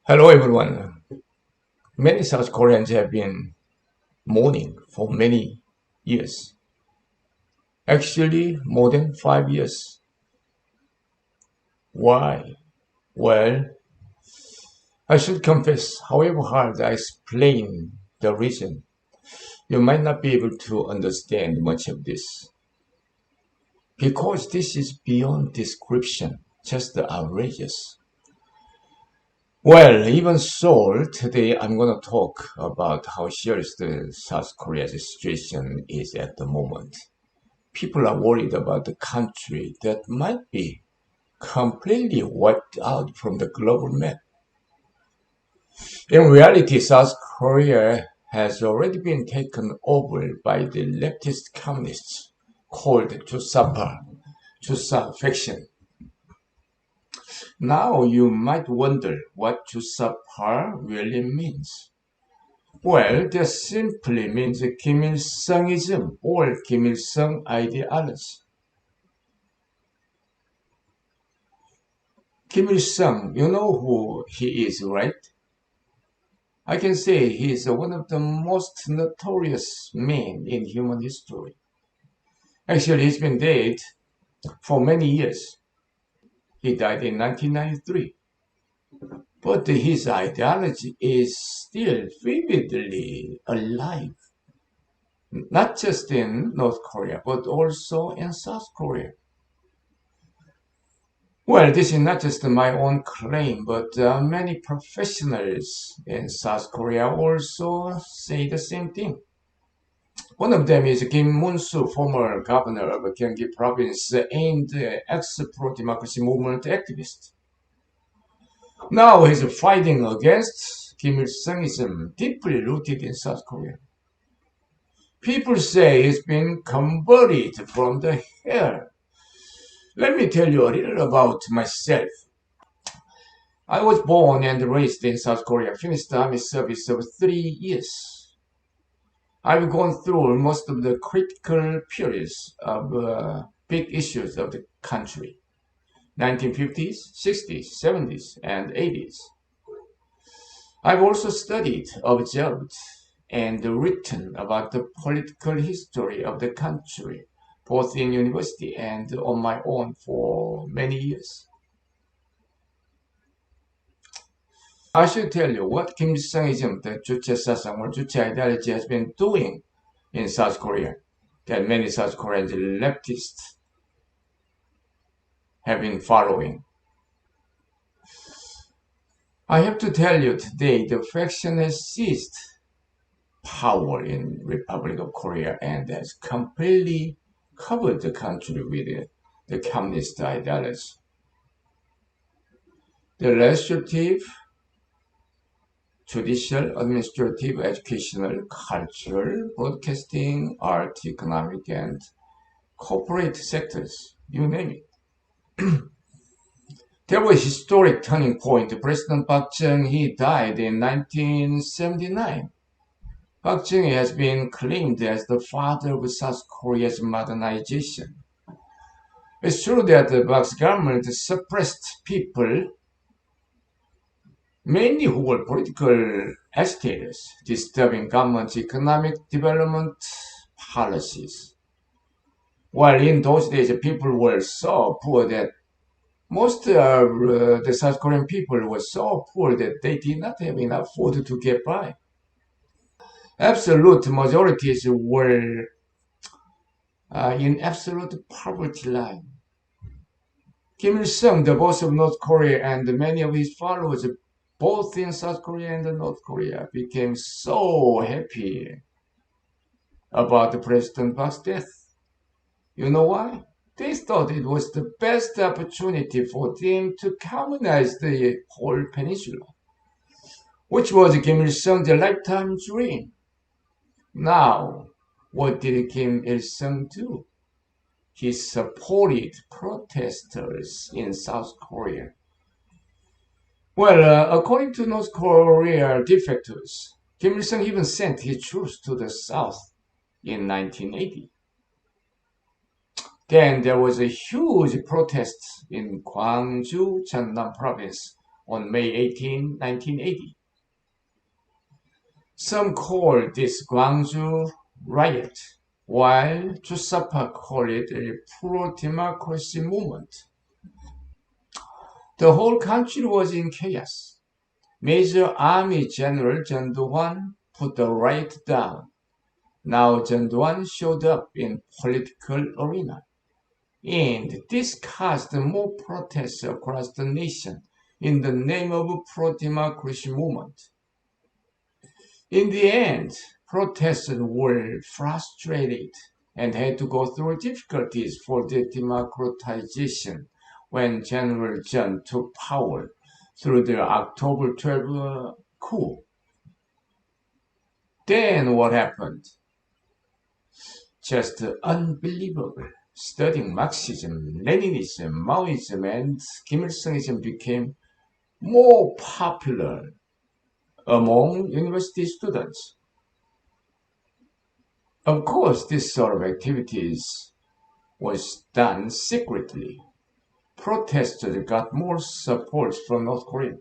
Hello, everyone. Many South Koreans have been mourning for many years. Actually, more than 5 years. Why? Well, I should confess, however hard I explain the reason, you might not be able to understand much of this. Because this is beyond description, just outrageous. Well, even so, today I'm going to talk about how serious the South Korea's situation is at the moment. People are worried about the country that might be completely wiped out from the global map. In reality, South Korea has already been taken over by the leftist communists called Chusa faction. Now you might wonder what Chusa really means. Well, that simply means Kim Il-sungism or Kim Il-sung ideology. Kim Il-sung, you know who he is, right? I can say he is one of the most notorious men in human history. Actually, he's been dead for many years. He died in 1993. But his ideology is still vividly alive, not just in North Korea, but also in South Korea. Well, this is not just my own claim, but many professionals in South Korea also say the same thing. One of them is Kim Moon-soo, former governor of Gyeonggi province and ex-pro-democracy movement activist. Now he's fighting against Kim Il-sungism, deeply rooted in South Korea. People say he's been converted from the hell. Let me tell you a little about myself. I was born and raised in South Korea, finished the army service of 3 years. I've gone through most of the critical periods of big issues of the country. 1950s, 60s, 70s, and 80s. I've also studied, observed, and written about the political history of the country, both in university and on my own for many years. I should tell you what Kim Il-sungism, the Juche Sasang or Juche ideology has been doing in South Korea that many South Korean leftists have been following. I have to tell you today the faction has seized power in Republic of Korea and has completely covered the country with the communist ideology. The legislative, judicial, administrative, educational, cultural, broadcasting, art, economic, and corporate sectors, you name it. There was a historic turning point. President Park Chung-hee died in 1979. Park Chung-hee has been claimed as the father of South Korea's modernization. It's true that the Park's government suppressed people, mainly who were political agitators, disturbing government's economic development policies. While in those days, people were so poor that most of the South Korean people were so poor that they did not have enough food to get by. Absolute majorities were in absolute poverty line. Kim Il-sung, the boss of North Korea, and many of his followers, both in South Korea and North Korea, became so happy about the President Park's death. You know why? They thought it was the best opportunity for them to communize the whole peninsula, which was Kim Il-sung's lifetime dream. Now, what did Kim Il-sung do? He supported protesters in South Korea. Well, according to North Korea defectors, Kim Il-sung even sent his troops to the south in 1980. Then there was a huge protest in Gwangju, Jeonnam province on May 18, 1980. Some call this Gwangju riot, while Jusapa call it a pro-democracy movement. The whole country was in chaos. Major Army General Jeon Do-hwan put the riot down. Now Jeon Do-hwan showed up in political arena, and this caused more protests across the nation in the name of a pro-democracy movement. In the end, protesters were frustrated and had to go through difficulties for their democratization when General Jeon took power through the October 12 coup. Then what happened? Just unbelievable. Studying Marxism, Leninism, Maoism, and Kim Il-sungism became more popular among university students. Of course, this sort of activities was done secretly. Protesters got more support from North Korea.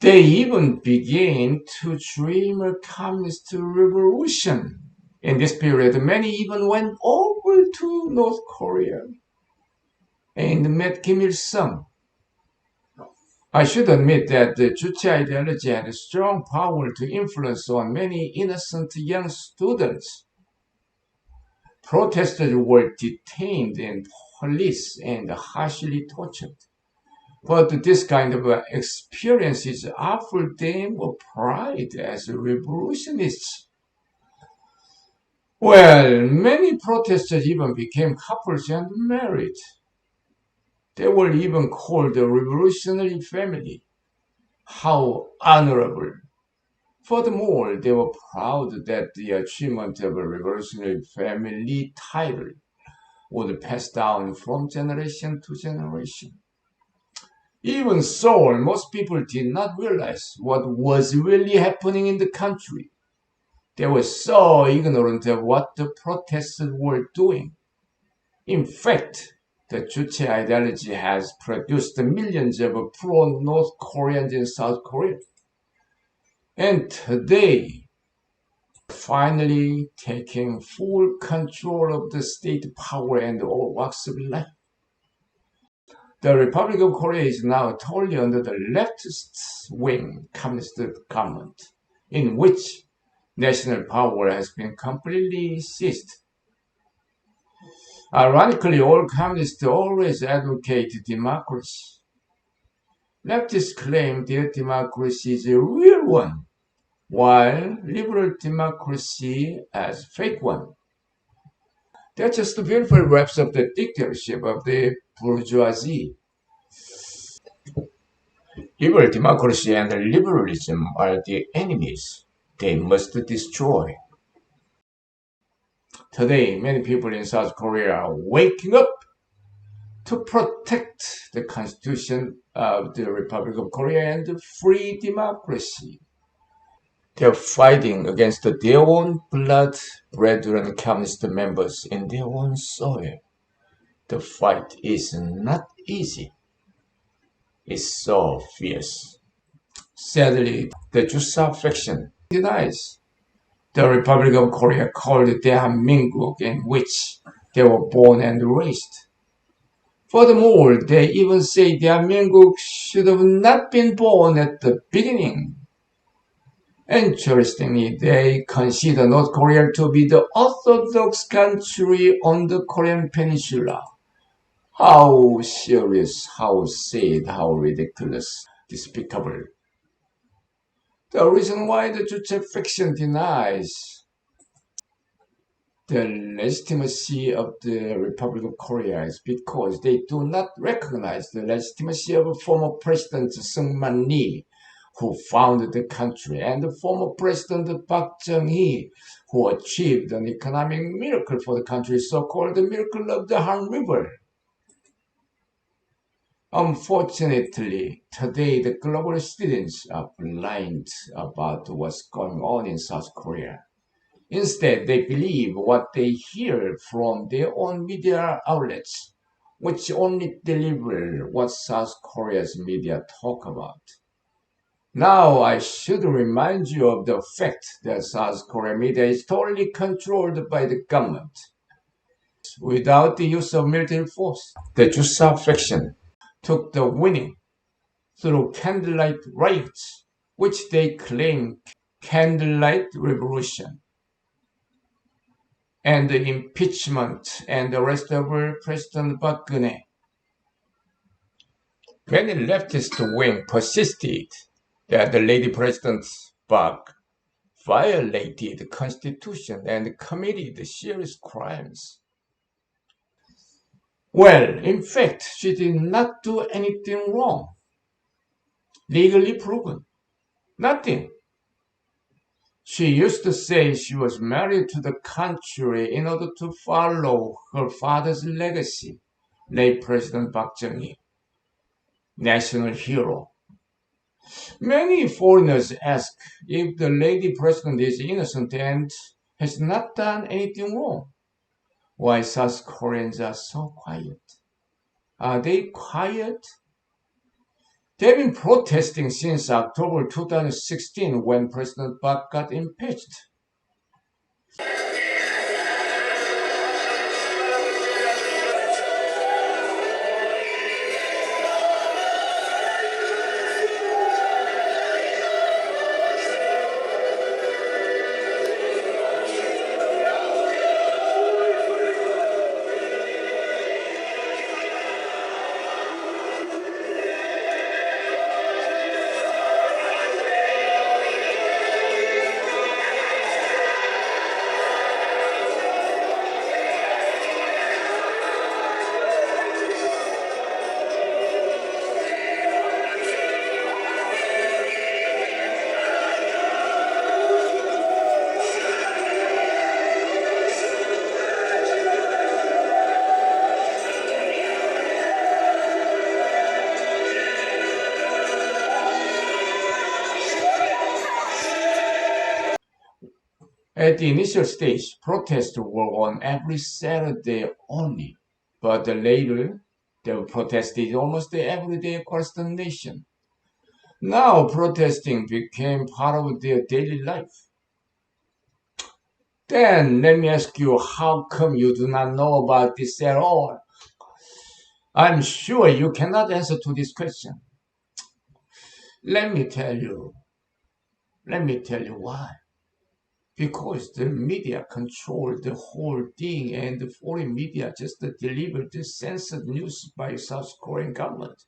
They even began to dream a communist revolution. In this period, many even went over to North Korea and met Kim Il-sung. I should admit that the Juche ideology had a strong power to influence on many innocent young students. Protesters were detained in police and harshly tortured. But this kind of experiences offered them a pride as revolutionists. Well, many protesters even became couples and married. They were even called the revolutionary family. How honorable! Furthermore, they were proud that the achievement of a revolutionary family title would pass down from generation to generation. Even so, most people did not realize what was really happening in the country. They were so ignorant of what the protesters were doing. In fact, the Juche ideology has produced millions of pro-North Koreans in South Korea. And today, finally taking full control of the state power and all walks of life. The Republic of Korea is now totally under the leftist wing communist government, in which national power has been completely seized. Ironically, all communists always advocate democracy. Leftists claim their democracy is a real one, while liberal democracy as fake one. That just beautifully wraps up the dictatorship of the bourgeoisie. Liberal democracy and liberalism are the enemies they must destroy. Today, many people in South Korea are waking up to protect the Constitution of the Republic of Korea and free democracy. They're fighting against their own blood brethren communist members in their own soil. The fight is not easy. It's so fierce. Sadly, the Jusa faction denies the Republic of Korea called Daehanmin국, in which they were born and raised. Furthermore, they even say Daehanmin국 should have not been born at the beginning. Interestingly, they consider North Korea to be the orthodox country on the Korean peninsula. How serious, how sad, how ridiculous, despicable. The reason why the Juche faction denies the legitimacy of the Republic of Korea is because they do not recognize the legitimacy of former President Seung-man Lee, who founded the country, and the former President Park Chung-hee, who achieved an economic miracle for the country, so-called the miracle of the Han River. Unfortunately, today the global citizens are blind about what's going on in South Korea. Instead, they believe what they hear from their own media outlets, which only deliver what South Korea's media talk about. Now, I should remind you of the fact that South Korea media is totally controlled by the government without the use of military force. The Jusa faction took the winning through candlelight riots, which they claim candlelight revolution, and the impeachment and arrest of President Park Geun-hye. Many leftist wing persisted that the lady President Park violated the Constitution and committed serious crimes. Well, in fact, she did not do anything wrong, legally proven. Nothing. She used to say she was married to the country in order to follow her father's legacy, late President Park Chung-hee, national hero. Many foreigners ask if the lady president is innocent and has not done anything wrong. Why South Koreans are so quiet? Are they quiet? They've been protesting since October 2016 when President Park got impeached. At the initial stage, protests were on every Saturday only, but later they protested almost every day across the nation. Now protesting became part of their daily life. Then let me ask you, how come you do not know about this at all? I'm sure you cannot answer to this question. Let me tell you. Let me tell you why. Because the media control the whole thing and the foreign media just deliver the censored news by South Korean government.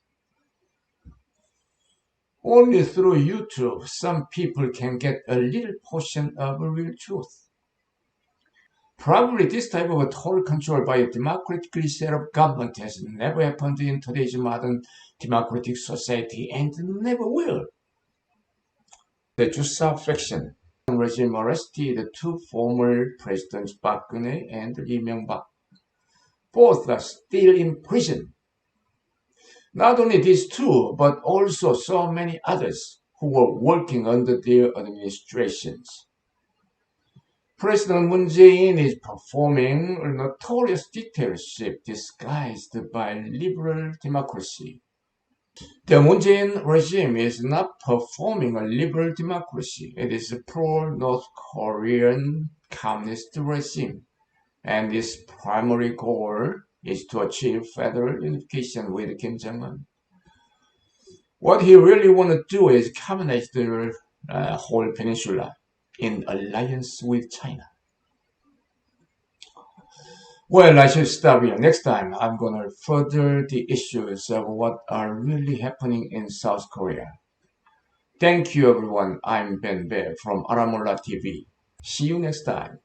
Only through YouTube, some people can get a little portion of real truth. Probably this type of a total control by a democratically set up government has never happened in today's modern democratic society and never will. The Jusa faction regime arrested two former presidents Park Geun-hye and Lee Myung-bak. Both are still in prison. Not only these two, but also so many others who were working under their administrations. President Moon Jae-in is performing a notorious dictatorship disguised by liberal democracy. The Moon Jae-in regime is not performing a liberal democracy. It is a pro-North Korean communist regime, and its primary goal is to achieve federal unification with Kim Jong-Eun. What he really wants to do is colonize the whole peninsula in alliance with China. Well, I should stop here. Next time, I'm going to further the issues of what are really happening in South Korea. Thank you, everyone. I'm Ben Bae from Aramola TV. See you next time.